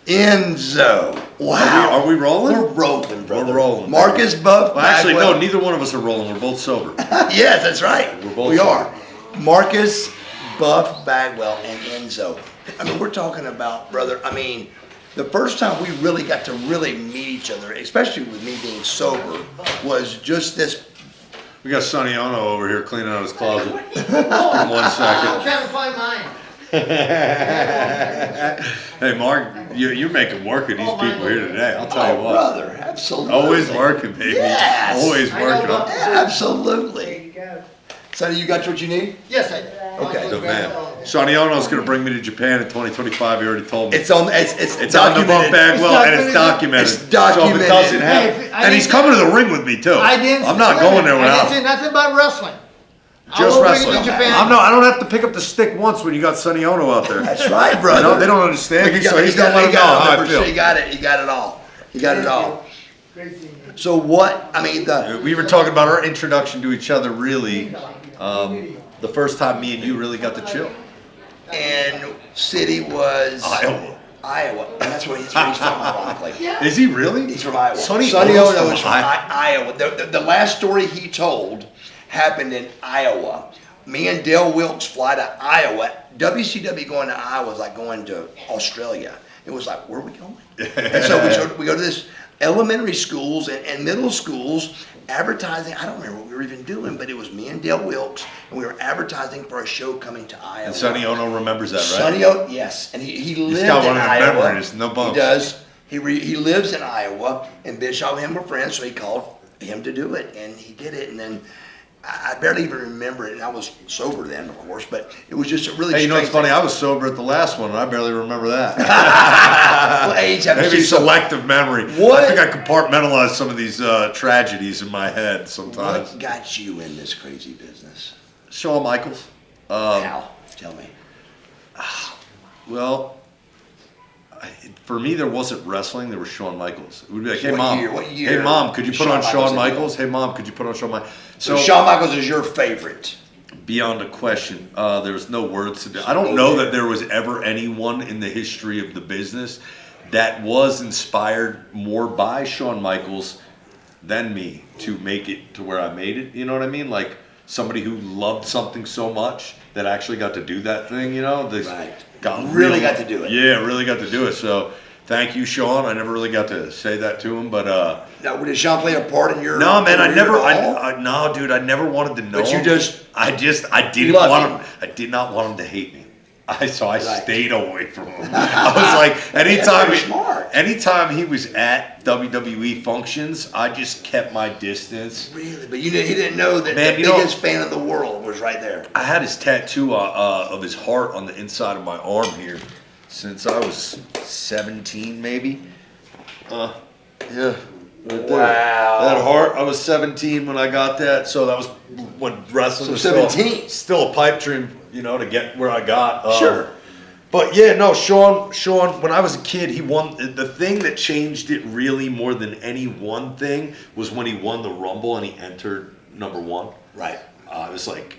Enzo. Wow. Are we rolling? We're rolling, brother. We're rolling. Marcus Buff. Well, actually, Bagwell. no, neither one of us are rolling. We're both sober. Yes, that's right. We're both we sober. are. Marcus Buff Bagwell and Enzo. I mean, we're talking about, brother, I mean, the first time we really got to really meet each other, especially with me being sober, was just this. We got Sonny Ono over here cleaning out his closet. In 1 second. I'm trying to find mine. Hey, Mark, you're making work of these people here today. I'll tell you what. Brother, absolutely. Always working, baby. Yes. Always working. Absolutely. Sonny, you got what you need? Yes, I did. Okay. The man. Sonny Ono's going to bring me to Japan in 2025. He already told me. It's on the Buff Bagwell, and it's documented. It's documented. So if it doesn't happen, Hey, I and he's didn't coming to the ring with me too. I'm not going there I without didn't him. say nothing about wrestling. Just I will bring wrestling. you to Japan. I don't have to pick up the stick once when you got Sonny Ono out there. That's right, brother. You know, they don't understand me, so he's gonna let them know how I feel. You got it. You got it all. You got it all. So what? I mean, We were talking about our introduction to each other. Really, the first time me and you really got to chill. and city was Iowa. Iowa. And that's where he's from, ironically. Is he really? He's from Iowa. Sonny Ono Ono's is from Iowa. The last story he told happened in Iowa. Me and Dale Wilkes fly to Iowa. WCW going to Iowa was like going to Australia. It was like, where are we going? And so we go to this elementary schools and middle schools advertising. I don't remember what we were even doing, but it was me and Dale Wilkes, and we were advertising for a show coming to Iowa. And Sonny Ono remembers that, right? Sonny Ono, yes, and he lived He's got in one of the Iowa. memories, no bumps. He does. He lives in Iowa, and Bischoff and him were friends, so he called him to do it, and he did it, and then I barely even remember it, and I was sober then, of course, but it was just a really Hey, you know what's strange funny? I was sober at the last one, and I barely remember that. Well, age happens Maybe to- selective memory. What? I think I compartmentalize some of these tragedies in my head sometimes. What got you in this crazy business? Shawn Michaels. How? Tell me. Well, for me, there wasn't wrestling. There was Shawn Michaels. It would be like, hey, What Mom. year? What year Hey, Mom, could you did put on Shawn Shawn Michaels Michaels? Hey, Mom, could you put on Shawn Michaels? So Shawn Michaels is your favorite. Beyond a question, there was no words to it. I don't know that there was ever anyone in the history of the business that was inspired more by Shawn Michaels than me to make it to where I made it. You know what I mean? Like somebody who loved something so much that actually got to do that thing, you know? Right. Really got to do it. Yeah, really got to do it. So thank you, Shawn. I never really got to say that to him, but Now, did Shawn play a part in your? no, man, career at all? no, dude, I never wanted to know. But you him. just- I didn't Loved want him. him. I did not want him to hate me. So I Right. stayed away from him. I was like, anytime, very smart. anytime he was at WWE functions, I just kept my distance. Really, but he didn't know that Man, the you know- biggest fan of the world was right there. I had his tattoo of his heart on the inside of my arm here since I was 17, maybe. Yeah. Right there. Wow. That heart, I was 17 when I got that, so that was when wrestling So was 17. still a pipe dream, you know, to get where I got. Sure. But yeah, no, Shawn, when I was a kid, he won. The thing that changed it really more than any one thing was when he won the Rumble and he entered number one. Right. It was like,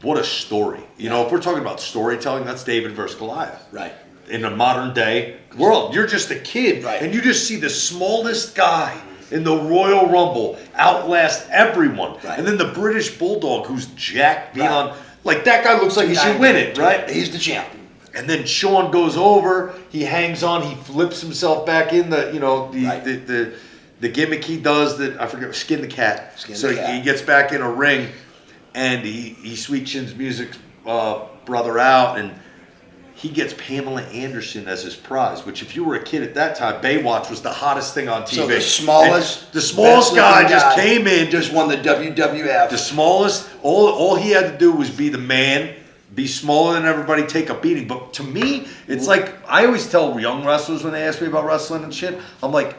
what a story. You know, if we're talking about storytelling, that's David versus Goliath. Right. In the modern day world, you're just a kid, Right. and you just see the smallest guy in the Royal Rumble outlast everyone. Right. And then the British Bulldog, who's jacked beyond, Right. like that guy looks like he should win it, right? He's the champ. And then Shawn goes over, he hangs on, he flips himself back in the, you know, Right. the gimmick he does that, I forget, skin the cat. Skin the so cat. he gets back in a ring, and he Sweet Chin's music brother out, and he gets Pamela Anderson as his prize, which if you were a kid at that time, Baywatch was the hottest thing on TV. So the smallest, And the smallest guy best-looking just guy came in. just won the WWF. The smallest, all he had to do was be the man, be smaller than everybody, take a beating. But to me, it's like, I always tell young wrestlers when they ask me about wrestling and shit, I'm like,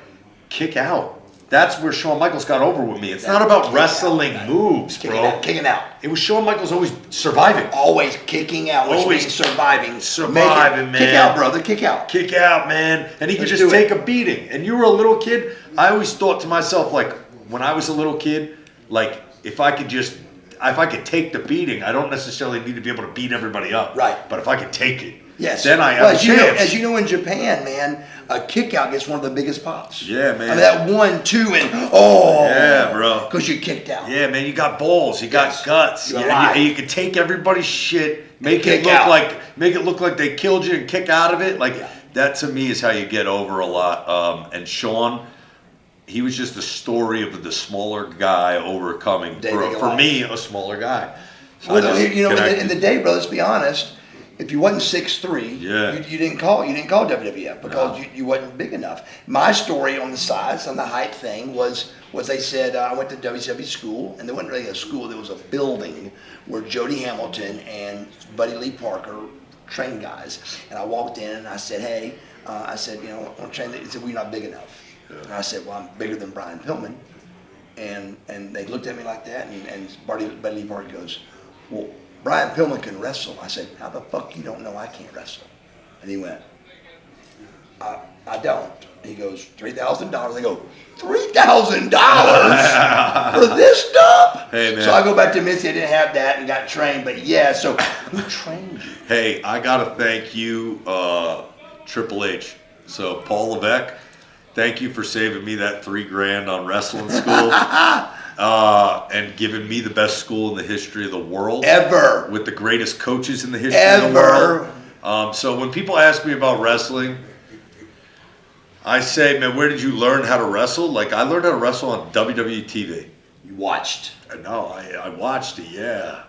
kick out. That's where Shawn Michaels got over with me. It's not about wrestling moves, bro. Kicking out. It was Shawn Michaels always surviving. Always kicking out, which Always means surviving. surviving, Kick man. out, brother. Kick out. Kick out, man. And he could Let's just do it. take a beating. And you were a little kid, I always thought to myself, like, when I was a little kid, like, if I could take the beating, I don't necessarily need to be able to beat everybody up. Right. But if I could take it, Yes. then I Well, have a chance. as you know, in Japan, man, a kick out gets one of the biggest pops. Yeah, man. I mean, that 1, 2, and oh. Yeah, bro. Because you kicked out. Yeah, man, you got balls, you got Yes. guts. You're Yeah, alive. you can take everybody's shit, make kick it look out. like they killed you and kick out of it. Like Yeah. that to me is how you get over a lot. And Shawn, he was just a story of the smaller guy overcoming for me a smaller guy. So Well, I just you know, connected. in the day, bro, let's be honest. If you wasn't 6'3", Yeah. you didn't call WWF because you wasn't big enough. My story on the size, on the height thing was they said I went to WCW school, and there wasn't really a school. There was a building where Jody Hamilton and Buddy Lee Parker trained guys. And I walked in and I said, hey, I said, you know, I want to train. They said, well, you're not big enough. Yeah. And I said, well, I'm bigger than Brian Pillman. And they looked at me like that, and Buddy Lee Parker goes, well, Brian Pillman can wrestle. I said, how the fuck you don't know I can't wrestle? And he went, I don't. He goes, $3,000. I go, $3,000 for this stuff? Hey, man. So I go back to Missy. I didn't have that and got trained. But yeah, so who trained you? Hey, I gotta thank you, Triple H. So Paul Levesque, thank you for saving me that $3,000 on wrestling school. And giving me the best school in the history of the world. Ever. With the greatest coaches in the history of the world. So when people ask me about wrestling, I say, man, where did you learn how to wrestle? Like, I learned how to wrestle on WWE TV. You watched. No, I watched it, yeah.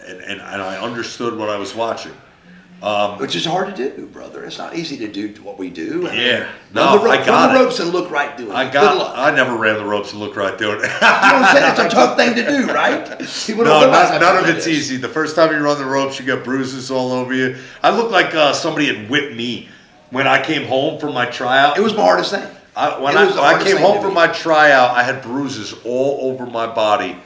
And I understood what I was watching. Which is hard to do, brother. It's not easy to do what we do. Yeah. Run No, I got the it. ropes and look right doing it. I Good luck. I never ran the ropes and looked right doing it. You know what I'm saying? It's a tough thing to do, right? People don't No, realize how none of tough it it's is. easy. The first time you run the ropes, you got bruises all over you. I looked like somebody had whipped me when I came home from my tryout. It was my hardest thing. When It was the I hardest came thing home to from do. my tryout, I had bruises all over my body.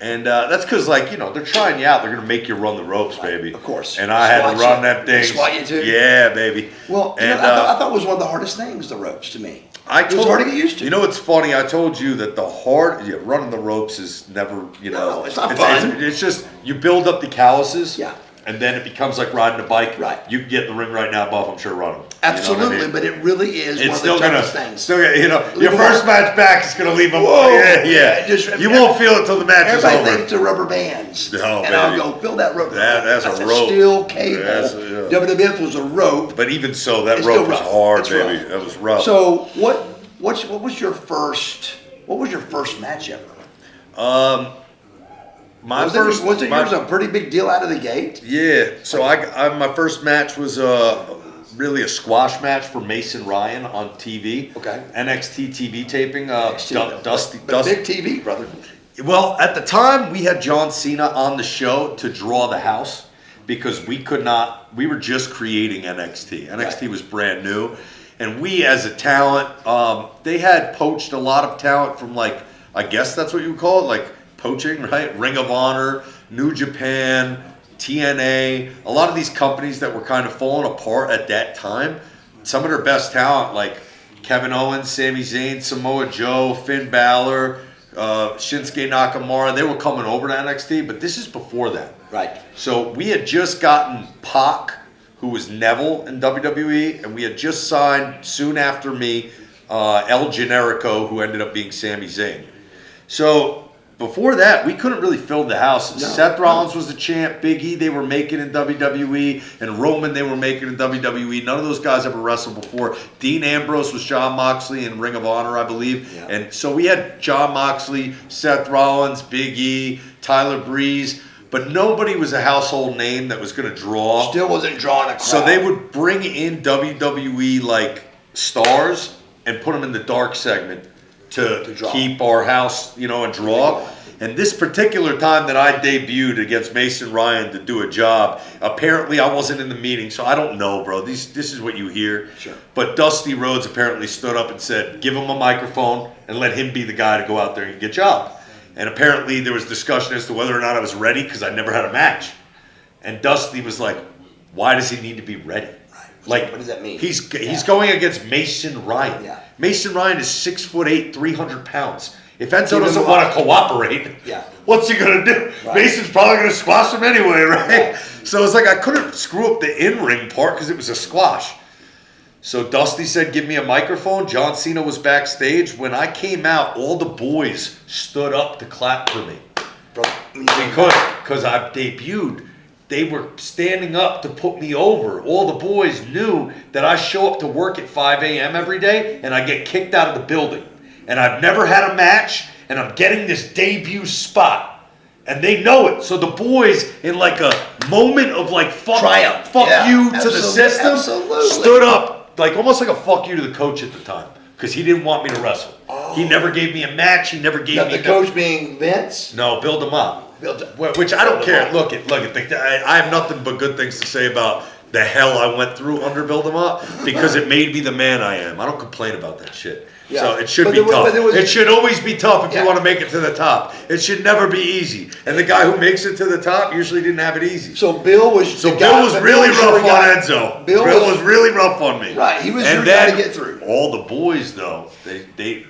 And that's because, like, you know, they're trying you out. They're going to make you run the ropes, baby. Of course. And I had to Squat run you. that thing. Squat you too? Yeah, baby. Well, you And, know, I thought it was one of the hardest things, the ropes, to me. It was hard to get used to. You know what's funny? I told you that running the ropes is never, you know. No, it's not fun. It's just, you build up the calluses. Yeah. And then it becomes like riding a bike. Right. You can get in the ring right now, Buff, I'm sure, running. Absolutely, You know what I mean? but it really is It's one of still the toughest things. you know, your Leave first them match back is gonna leave them. Whoa. Yeah. You won't feel it till the match is Everybody over. thinks they're rubber bands. No, and I'll baby. go, fill that rope. That's a a rope. steel cable. Yeah. WWF was a rope. But even so, that It's rope still was rough. hard, It's baby. rough. That was rough. So what was your first match ever? Was it yours a pretty big deal out of the gate? Yeah. So my first match was really a squash match for Mason Ryan on TV. Okay. NXT TV taping. Dusty. Big TV, brother. Well, at the time, we had John Cena on the show to draw the house because we were just creating NXT. NXT was brand new. And we, as a talent, they had poached a lot of talent from, like, I guess that's what you would call it, like poaching, right? Ring of Honor, New Japan, TNA, a lot of these companies that were kind of falling apart at that time. Some of their best talent, like Kevin Owens, Sami Zayn, Samoa Joe, Finn Balor, Shinsuke Nakamura, they were coming over to NXT, but this is before that. Right. So we had just gotten Pac, who was Neville in WWE, and we had just signed, soon after me, El Generico, who ended up being Sami Zayn. So before that, we couldn't really fill the house. No. Seth Rollins was the champ. Big E, they were making in WWE. And Roman, they were making in WWE. None of those guys ever wrestled before. Dean Ambrose was John Moxley in Ring of Honor, I believe. Yeah. And so we had John Moxley, Seth Rollins, Big E, Tyler Breeze. But nobody was a household name that was going to draw. Still wasn't drawing a crowd. So they would bring in WWE like stars and put them in the dark segment to draw. keep our house, you know, and draw. And this particular time that I debuted against Mason Ryan to do a job, apparently I wasn't in the meeting, so I don't know, bro. This is what you hear. Sure. But Dusty Rhodes apparently stood up and said, give him a microphone and let him be the guy to go out there and get a job. And apparently there was discussion as to whether or not I was ready because I never had a match. And Dusty was like, why does he need to be ready? Like, what does that mean? He's going against Mason Ryan. Yeah. Mason Ryan is 6'8", 300 pounds. If Enzo Give him doesn't a want lot. to cooperate, Yeah. what's he gonna do? Right. Mason's probably gonna squash him anyway, right? Right. So it's like I couldn't screw up the in-ring part because it was a squash. So Dusty said, "Give me a microphone." John Cena was backstage. When I came out, all the boys stood up to clap for me because I debuted. They were standing up to put me over. All the boys knew that I show up to work at 5 a.m. every day and I get kicked out of the building. And I've never had a match and I'm getting this debut spot. And they know it. So the boys, in like a moment of like fuck Yeah, you to the system, absolutely. stood up like almost like a fuck you to the coach at the time. Because he didn't want me to wrestle. He never gave me a match. He never gave me The coach being Vince? No, build him up. Build Which I don't Build care. him Look, I have nothing but good things to say about the hell I went through under Build 'Em Up because it made me the man I am. I don't complain about that shit. Yeah. So it should But be there was- tough. It should always be tough if Yeah. you want to make it to the top. It should never be easy. And the guy who makes it to the top usually didn't have it easy. So Bill was So the Bill guy- was but really Bill rough was your on guy. Enzo. Bill Bill was- was really rough on me. Right, he was And your guy then to get through. all the boys though, they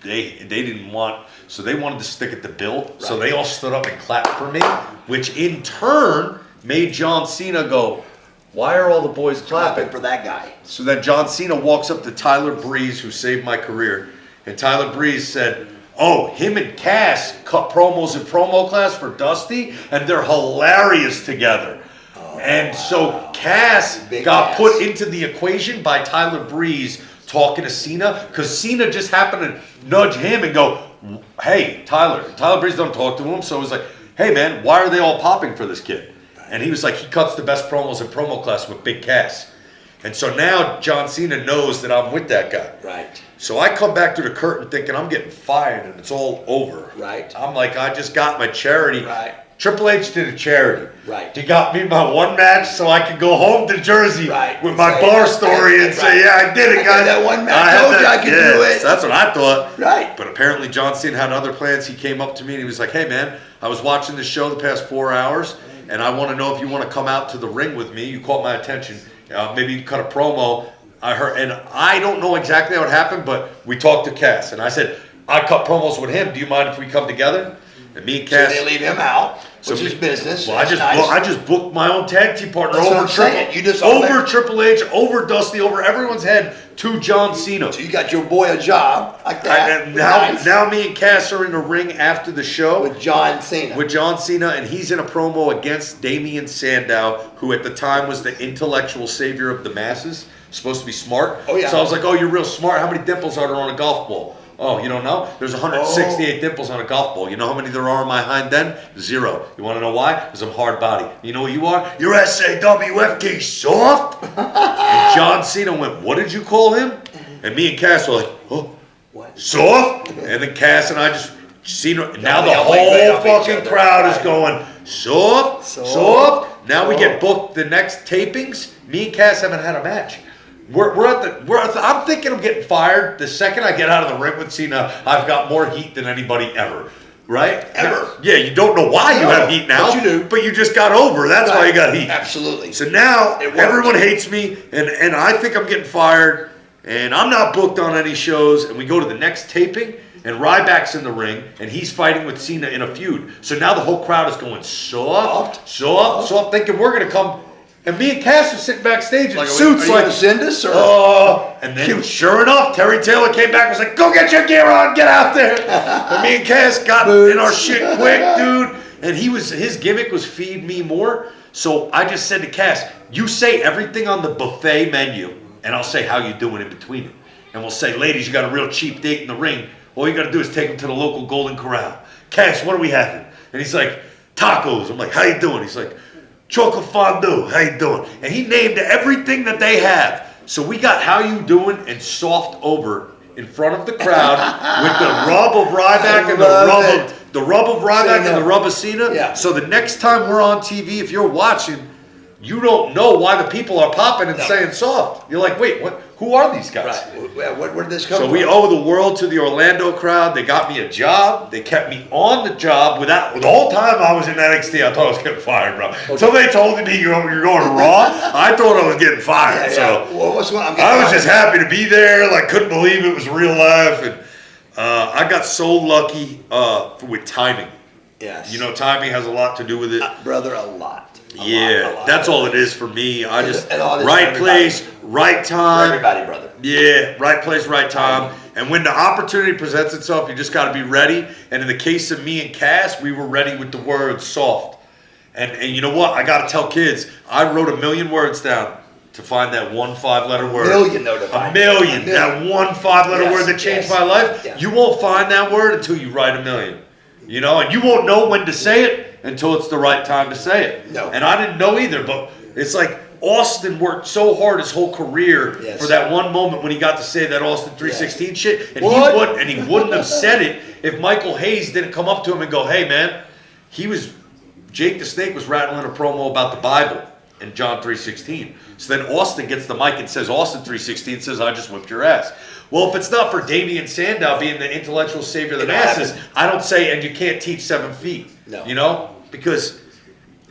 didn't want, so they wanted to stick it to Bill. So Right. they all stood up and clapped for me, which in turn made John Cena go, "Why are all the boys clapping?" For that guy. So then John Cena walks up to Tyler Breeze, who saved my career, and Tyler Breeze said, "Oh, him and Cass cut promos in promo class for Dusty, and they're hilarious together." And so Cass Big got Cass. put into the equation by Tyler Breeze talking to Cena, because Cena just happened to nudge him and go, "Hey, Tyler." Tyler Breeze don't talk to him, so it was like, "Hey man, why are they all popping for this kid?" And he was like, "He cuts the best promos in promo class with Big Cass." And so now John Cena knows that I'm with that guy. Right. So I come back through the curtain thinking I'm getting fired and it's all over. Right. I'm like, I just got my charity. Right. Triple H did a charity. Right. He got me my one match so I could go home to Jersey Right. with my Say, bar "That's story it." and say, "Yeah, I did I it, got guys. that one match. had Told you I could do it." So that's what I thought. Right. But apparently John Cena had other plans. He came up to me and he was like, "Hey man, I was watching this show the past 4 hours and I want to know if you want to come out to the ring with me. You caught my attention. Maybe you can cut a promo." I heard, and I don't know exactly how it happened, but we talked to Cass and I said, "I cut promos with him. Do you mind if we come together?" And me and So Cass. they leave him out, which So is business. Well, I That's just booked my own tag team partner That's what over I'm saying. Triple, You just over Triple H, over Dusty, over everyone's head to John Cena. So you got your boy a job like that. And now, Nice. now me and Cass are in the ring after the show With John Cena. with John Cena, and he's in a promo against Damian Sandow, who at the time was the intellectual savior of the masses, supposed to be smart. Oh, yeah. So I was like, "Oh, you're real smart. How many dimples are there on a golf ball?" "Oh, you don't know? There's 168 dimples on a golf ball. You know how many there are on my hind end? 0. You want to know why? Because I'm hard body. You know what you are? You're SAWFK soft." And John Cena went, "What did you call him?" And me and Cass were like, "Oh, What? soft?" And then Cass and I just, Cena, now the Yeah, like right whole off each fucking other. crowd is Right. going, soft, Soft, soft. Now we soft. get booked the next tapings. Me and Cass haven't had a match. I'm thinking I'm getting fired. The second I get out of the ring with Cena, I've got more heat than anybody ever. Right? Ever. Yeah, you don't know why you No, have heat now. but you do. But you just got over. That's why you got heat. Absolutely. So now It worked. everyone hates me, and I think I'm getting fired, and I'm not booked on any shows. And we go to the next taping, and Ryback's in the ring, and he's fighting with Cena in a feud. So now the whole crowd is going soft, thinking we're gonna come. And me and Cass are sitting backstage in Like, suits, are you like, gonna send us or? and then sure enough, Terry Taylor came back and was like, "Go get your gear on, get out there." And me and Cass got in our shit quick, dude. And his gimmick was feed me more. So I just said to Cass, "You say everything on the buffet menu, and I'll say how you doing in between it. And we'll say, ladies, you got a real cheap date in the ring. All you got to do is take them to the local Golden Corral. Cass, what are we having?" And he's like, "Tacos." I'm like, "How you doing?" He's like, "Chocolate fondue, how you doing?" And he named everything that they have. So we got how you doing and soft over in front of the crowd with the rub of Ryback and the rub of Ryback and the rub of Cena. Yeah. So the next time we're on TV, if you're watching, you don't know why the people are popping and saying soft. You're like, "Wait, what? Who are these guys?" Right. Where did this come So from? we owe the world to the Orlando crowd. They got me a job. They kept me on the job the whole time I was in NXT. I thought I was getting fired, bro. Until they told me you're going to Raw, I thought I was getting fired. Yeah, So Well, what's going on? I was just happy to be there. Like, couldn't believe it was real life. And I got so lucky with timing. Yes. You know, timing has a lot to do with it. Brother, a lot. Yeah, A lot. that's all it is for me. I just And all this right for place, right For time. everybody, brother. Yeah, right place, right time. And when the opportunity presents itself, you just got to be ready. And in the case of me and Cass, we were ready with the word soft. And you know what? I got to tell kids, I wrote 1,000,000 words down to find that one 5-letter word. Million, though, to find. 1,000,000. That one 5-letter Yes, word that changed yes, my life. yes. You won't find that word until you write 1,000,000. You know, and you won't know when to say it until it's the right time to say it. No. And I didn't know either, but it's like Austin worked so hard his whole career Yes. for that one moment when he got to say that Austin 316 shit, and What? he wouldn't have said it if Michael Hayes didn't come up to him and go, "Hey man, Jake the Snake was rattling a promo about the Bible in John 3:16." So then Austin gets the mic and says, Austin 3:16 says, "I just whipped your ass." Well, if it's not for Damian Sandow being the intellectual savior of the It masses, happened. I don't say, and you can't teach 7 feet. No. You know? Because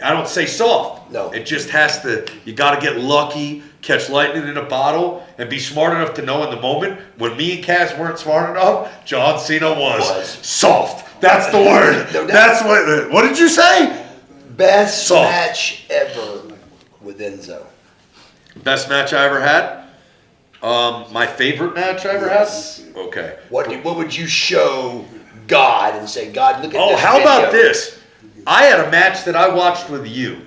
I don't say soft. No. It just has to, you got to get lucky, catch lightning in a bottle, and be smart enough to know in the moment when me and Cass weren't smart enough, John Cena was soft. That's the word. No doubt. That's what did you say? Best Soft. match ever with Enzo. Best match I ever had? My favorite match I ever Yes. had? Okay. What would you show God and say, God, look at Oh, this how about video." this? I had a match that I watched with you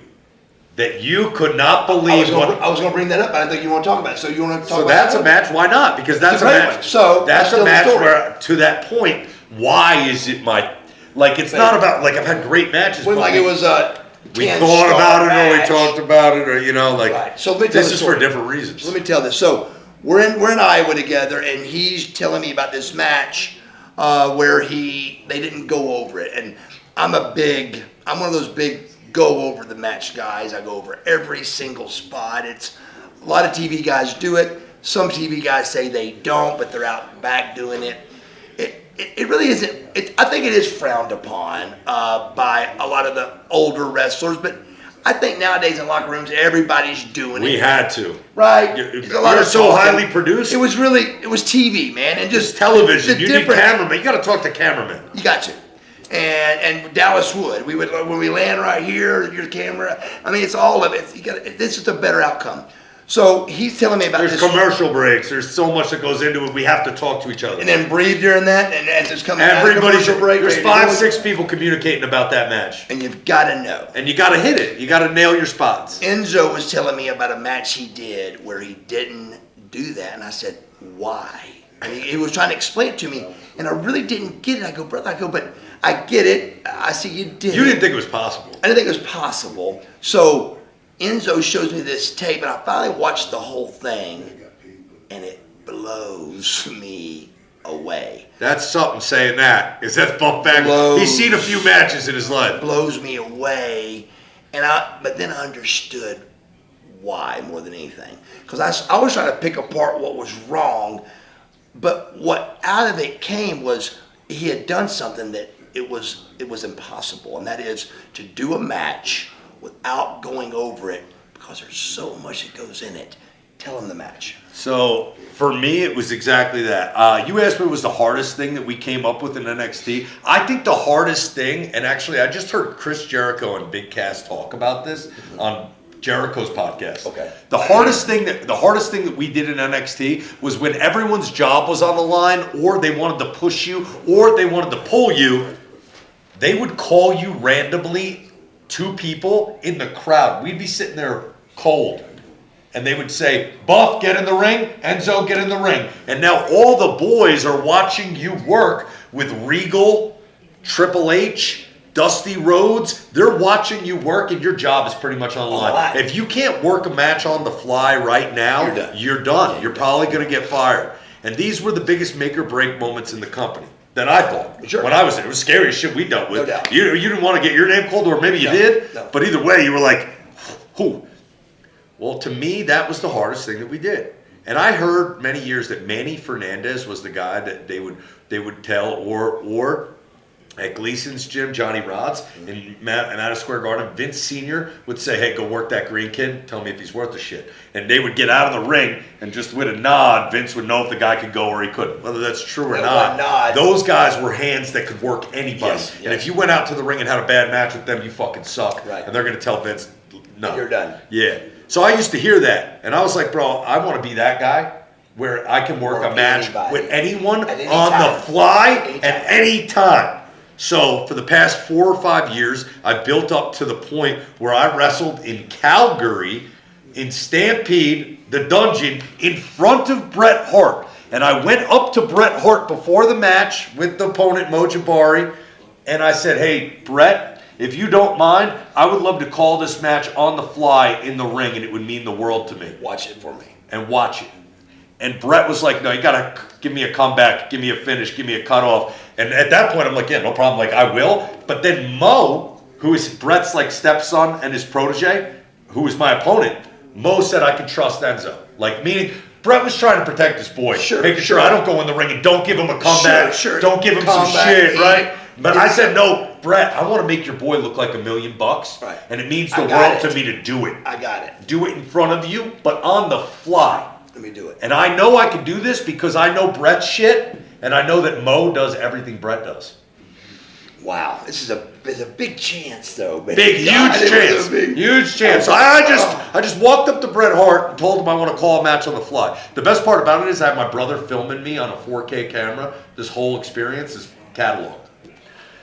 that you could not I believe was going to bring that up, but I think you want to talk about it. So you want to talk So about that's that? a match. Why not? Because that's It's a a great match. one. So, that's let's a tell the match story. where, to that point, why is it my like? It's not about like I've had great matches. When but like it was a we 10 thought star about it, or we match. talked about it, or you know, like Right. So let me tell this the is story. for different reasons. Let me tell this. So we're in Iowa together, and he's telling me about this match where they didn't go over it, and I'm one of those big go over the match guys. I go over every single spot. It's a lot of TV guys do it. Some TV guys say they don't, but they're out back doing it. It really isn't. I think it is frowned upon by a lot of the older wrestlers, but I think nowadays in locker rooms everybody's doing We it. had to. Right. You're There's a lot of so talking. highly produced. It was TV, man, and just It's television. the You need difference- cameraman. You got to talk to cameraman. You got to. And Dallas would. We would when we land right here, your camera. I mean, it's all of it. This is a better outcome. So he's telling me about There's this. commercial breaks. There's so much that goes into it. We have to talk to each other. And then breathe during that, and just coming out of Everybody's commercial break. There's ready to 5, go. 6 people communicating about that match, And you've got to know. and you got to hit it. You got to nail your spots. Enzo was telling me about a match he did where he didn't do that, and I said, why? And he was trying to explain it to me, and I really didn't get it. I go, brother, but I get it. I see you did. You didn't think it was possible. I didn't think it was possible. So Enzo shows me this tape, and I finally watched the whole thing, and it blows me away. That's something saying that. Is that bump back? Blows. He's seen a few matches in his life. Blows me away, but then I understood why more than anything, because I was trying to pick apart what was wrong, but what out of it came was he had done something that it was impossible, and that is to do a match without going over it, because there's so much that goes in it. Tell him the match. So for me, it was exactly that. You asked me what was the hardest thing that we came up with in NXT. I think the hardest thing, and actually I just heard Chris Jericho and Big Cass talk about this on Jericho's podcast. Okay. The hardest thing that we did in NXT was when everyone's job was on the line, or they wanted to push you, or they wanted to pull you, they would call you randomly 2 people in the crowd. We'd be sitting there cold. And they would say, Buff, get in the ring. Enzo, get in the ring. And now all the boys are watching you work with Regal, Triple H, Dusty Rhodes. They're watching you work, and your job is pretty much on the line. If you can't work a match on the fly right now, you're done. You're probably going to get fired. And these were the biggest make or break moments in the company that I thought. Sure. When I was there, it was scary as shit we dealt with. No doubt. You didn't want to get your name called, or maybe you did. No. But either way, you were like, who? Well, to me, that was the hardest thing that we did. And I heard many years that Manny Fernandez was the guy that they would tell, or at Gleason's gym, Johnny Rod's, in Madison Square Garden, Vince Sr. would say, hey, go work that green kid, tell me if he's worth the shit. And they would get out of the ring, and just with a nod, Vince would know if the guy could go or he couldn't. Whether that's true or not, those guys were hands that could work anybody. Yes. And if you went out to the ring and had a bad match with them, you fucking suck. Right. And they're going to tell Vince, no. You're done. Yeah. So I used to hear that, and I was like, bro, I want to be that guy where I can work a match with anyone on the fly at any time. So for the past 4 or 5 years, I built up to the point where I wrestled in Calgary, in Stampede, the Dungeon, in front of Bret Hart. And I went up to Bret Hart before the match with the opponent, Mo Jabari, and I said, hey, Bret, if you don't mind, I would love to call this match on the fly in the ring, and it would mean the world to me. Watch it for me. And watch it. And Bret was like, no, you got to give me a comeback, give me a finish, give me a cutoff. And at that point, I'm like, yeah, no problem. Like, I will. But then Mo, who is Bret's like stepson and his protege, who is my opponent, Mo said I can trust Enzo. Like, meaning Bret was trying to protect his boy. Making sure I don't go in the ring and don't give him a comeback. Don't give him some shit, right? But I said, no, Bret, I want to make your boy look like $1 million. Right. And it means the world to me to do it. I got it. Do it in front of you, but on the fly. Let me do it. And I know I can do this because I know Bret's shit, and I know that Mo does everything Bret does. Wow, this is a big chance, though. Man. Huge chance. Huge chance. So I just walked up to Bret Hart and told him I want to call a match on the fly. The best part about it is I have my brother filming me on a 4K camera. This whole experience is cataloged.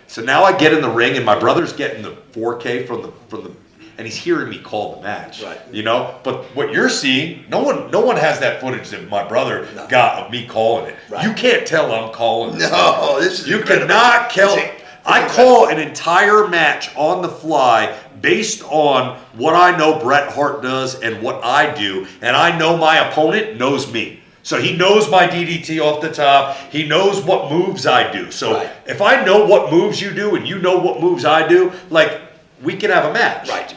So now I get in the ring, and my brother's getting the 4K from the. And he's hearing me call the match, right? You know, but what you're seeing, no one has that footage that my brother got of me calling it. Right. You can't tell I'm calling. No, this is you incredible. Cannot kill. I call an entire match on the fly based on what I know Bret Hart does and what I do, and I know my opponent knows me. So he knows my DDT off the top. He knows what moves I do. So if I know what moves you do and you know what moves I do, like, we can have a match. Right.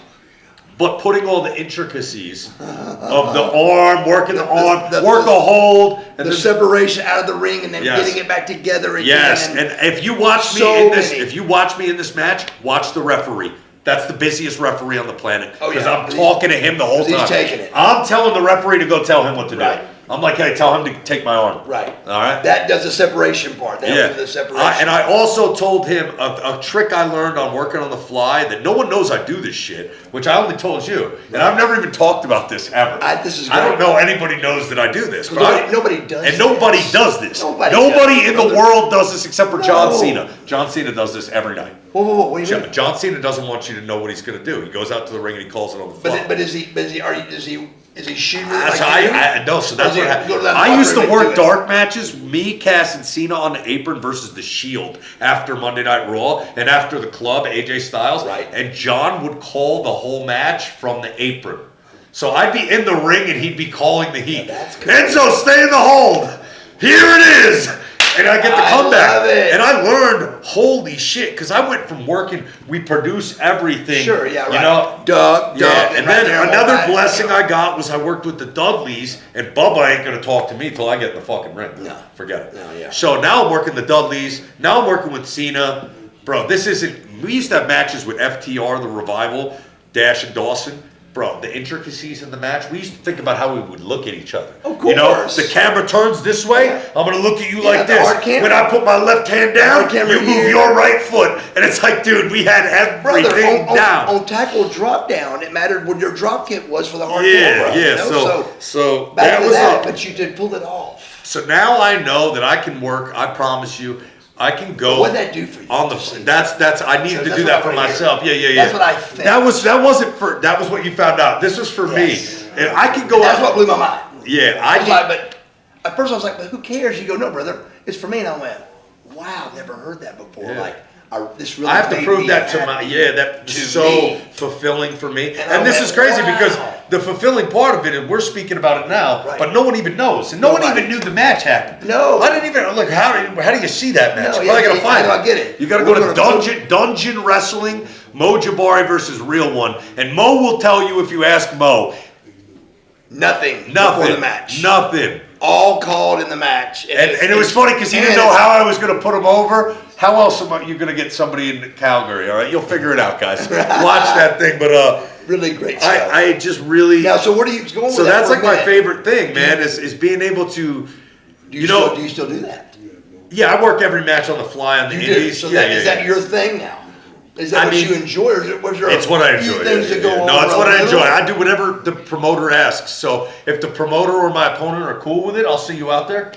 But putting all the intricacies of the arm, working the arm, work a hold, and the separation out of the ring, and then getting it back together again. Yes, and if you watch me in this, if you watch me in this match, watch the referee. That's the busiest referee on the planet because I'm talking to him the whole time. He's taking it. I'm telling the referee to go tell him what to do. I'm like, hey, tell him to take my arm. Right. All right. That does the separation part. That does the separation. And I also told him a trick I learned on working on the fly that no one knows I do this shit, which I only told you. And I've never even talked about this ever. This is great. I don't know anybody knows that I do this. But nobody does and nobody does this. Nobody in the world does this except for John Cena. John Cena does this every night. Whoa, what do you mean? John Cena doesn't want you to know what he's going to do. He goes out to the ring and he calls it on the fly. But is he shooting? That's how so that's what happened. I used to work dark matches, me, Cass, and Cena on the apron versus the Shield after Monday Night Raw and after the club, AJ Styles. Right. And John would call the whole match from the apron. So I'd be in the ring and he'd be calling the heat. Enzo, stay in the hold. Here it is. And I get the comeback. And I learned, holy shit, because I went from working, we produce everything. Sure, yeah, right. You know? Doug. And then another blessing I got was I worked with the Dudleys, and Bubba ain't going to talk to me till I get in the fucking ring. No. Forget it. No, yeah. So now I'm working the Dudleys. Now I'm working with Cena. Bro, this isn't, we used to have matches with FTR, the Revival, Dash and Dawson. Bro, the intricacies in the match, we used to think about how we would look at each other. Of course. You know, the camera turns this way, I'm going to look at you like this. When I put my left hand down, you move your right foot. And it's like, dude, we had everything down. On tackle drop down, it mattered what your drop kick was for the hardcore. Yeah. You know? So back that to was that, but you did pull it off. So now I know that I can work, I promise you, I can go. What'd that do for you? On the that's I needed to do that for myself. Yeah. That's what I think. That was what you found out. This was for me, and I can go. And that's what blew my mind. Yeah, but at first I was like, but who cares? You go, no, brother, it's for me. And I went, wow, I've never heard that before. Yeah. Like, this really. I have to prove that to so fulfilling for me. And this is crazy because the fulfilling part of it, and we're speaking about it now, but no one even knows, and no one even knew the match happened. No, I didn't even look. How do you see that match? No, you probably gotta find it. I get it. You gotta go to Dungeon Wrestling, Mo Jabari versus Real One, and Mo will tell you if you ask Mo. Nothing before the match. Nothing. all called in the match. And it was funny because he didn't know how I was going to put him over. How else are you going to get somebody in Calgary? All right, you'll figure it out, guys. Watch that thing, but really great stuff. I just really now. So what are you going with? So that that's for a like my minute? favorite thing, man. Is being able to, Do you still do that? Yeah, I work every match on the fly on the You indies. do. So is that your thing now? Is that what you enjoy, or was there it's what I enjoy. things that go on? No, it's what I enjoy. I do whatever the promoter asks. So if the promoter or my opponent are cool with it, I'll see you out there.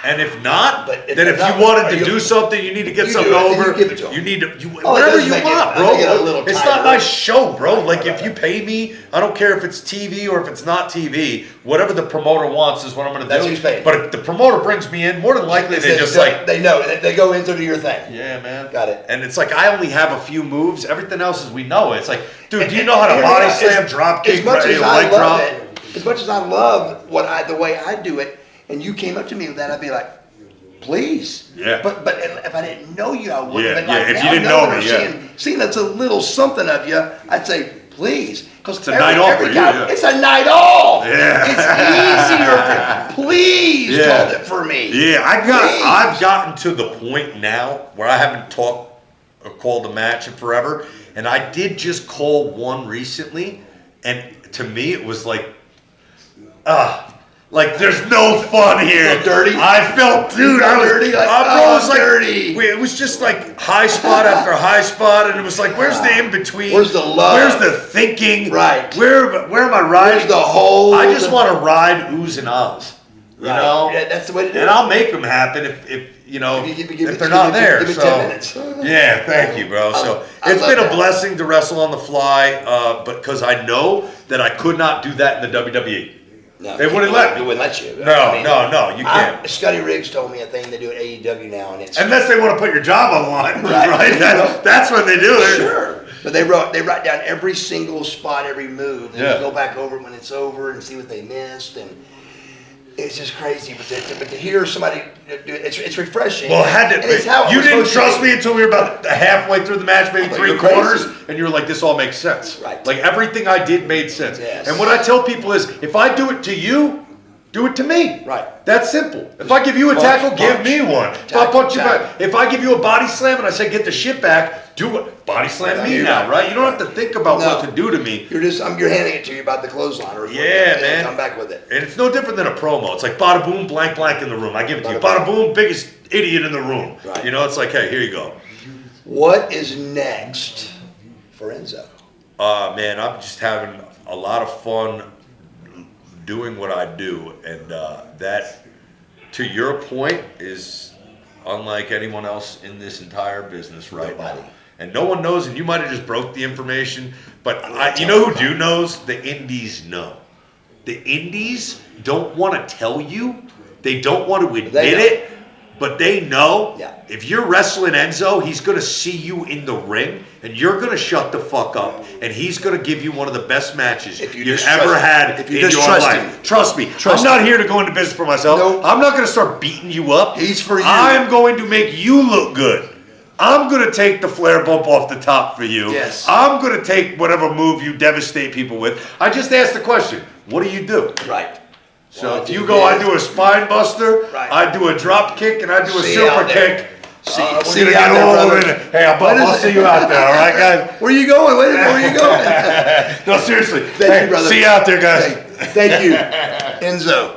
And if not, then if you wanted to do something, you need to get something over. You give it to them. You need to whatever you want, bro. It's not my show, bro. Like if you pay me, I don't care if it's TV or if it's not TV. Whatever the promoter wants is what I'm going to do. That's who's paying. But if the promoter brings me in, more than likely they just like they know they go into do your thing. Yeah, man. Got it. And it's like I only have a few moves. Everything else is we know. It's like, dude, do you know how to body slam, drop kick, leg drop? As much as I love the way I do it, and you came up to me with that, I'd be like, please. Yeah. But if I didn't know you, I wouldn't have been like, if you didn't know me, seeing that's a little something of you, I'd say, please. Because it's a night off for you. It's a night off. Yeah. It's easier. Please call it for me. Yeah, I've gotten to the point now where I haven't talked or called a match in forever, and I did just call one recently, and to me it was like, like there's no fun here. Dirty. I felt, dude, I was dirty. Like, bro, it was like dirty. It was just like high spot after high spot, and it was like, where's the in between? Where's the love? Where's the thinking? Right. Where am I riding? Where's the whole? I just want to ride oohs and ahs. You know? Yeah, that's the way to do it. And I'll make them happen if you know, if they're not there. Give me 10 minutes. Yeah, thank you, bro. So it's been a blessing to wrestle on the fly, but because I know that I could not do that in the WWE. No, they wouldn't let me. They wouldn't let you. No, you can't. Scotty Riggs told me a thing they do at AEW now, and it's unless they want to put your job on the line, right? That's when they do it. Sure. But they write down every single spot, every move, and they go back over it when it's over and see what they missed, and it's just crazy. But to hear somebody do it, it's refreshing. Well, you didn't trust me until we were about halfway through the match, maybe 3/4, and you were like, "This all makes sense." Right. Like everything I did made sense. Yes. And what I tell people is, if I do it to you, do it to me. Right. That's simple. If I give you a tackle, give me one. If I punch you back, if I give you a body slam and I say get the shit back, do it. Body slam me now, right? You don't have to think about what to do to me. You're handing it to you about the clothesline, or man. Come back with it. And it's no different than a promo. It's like bada boom, blank, blank in the room. I give it to you. Bada boom, biggest idiot in the room. Right. You know, it's like, hey, here you go. What is next for Enzo? Man, I'm just having a lot of fun doing what I do, and that, to your point, is unlike anyone else in this entire business right now. And no one knows, and you might have just broke the information, but you know who knows? The indies know. The indies don't want to tell you. They don't want to admit it, but they know. Yeah. If you're wrestling Enzo, he's going to see you in the ring, and you're going to shut the fuck up, and he's going to give you one of the best matches you've ever had in your life. Trust me. I'm not here to go into business for myself. Nope. I'm not going to start beating you up. He's for you. I'm going to make you look good. I'm going to take the flare bump off the top for you. Yes. I'm going to take whatever move you devastate people with. I just asked the question, what do you do? Right. So if you go, I do a spine buster, right. I do a drop kick, and I do a super kick. See we're you going to get all in it. Hey, I'll see you out there, all right, guys? Where are you going? Wait a minute, where are you going? No, seriously. Thank you, brother. See you out there, guys. Thank you, Enzo.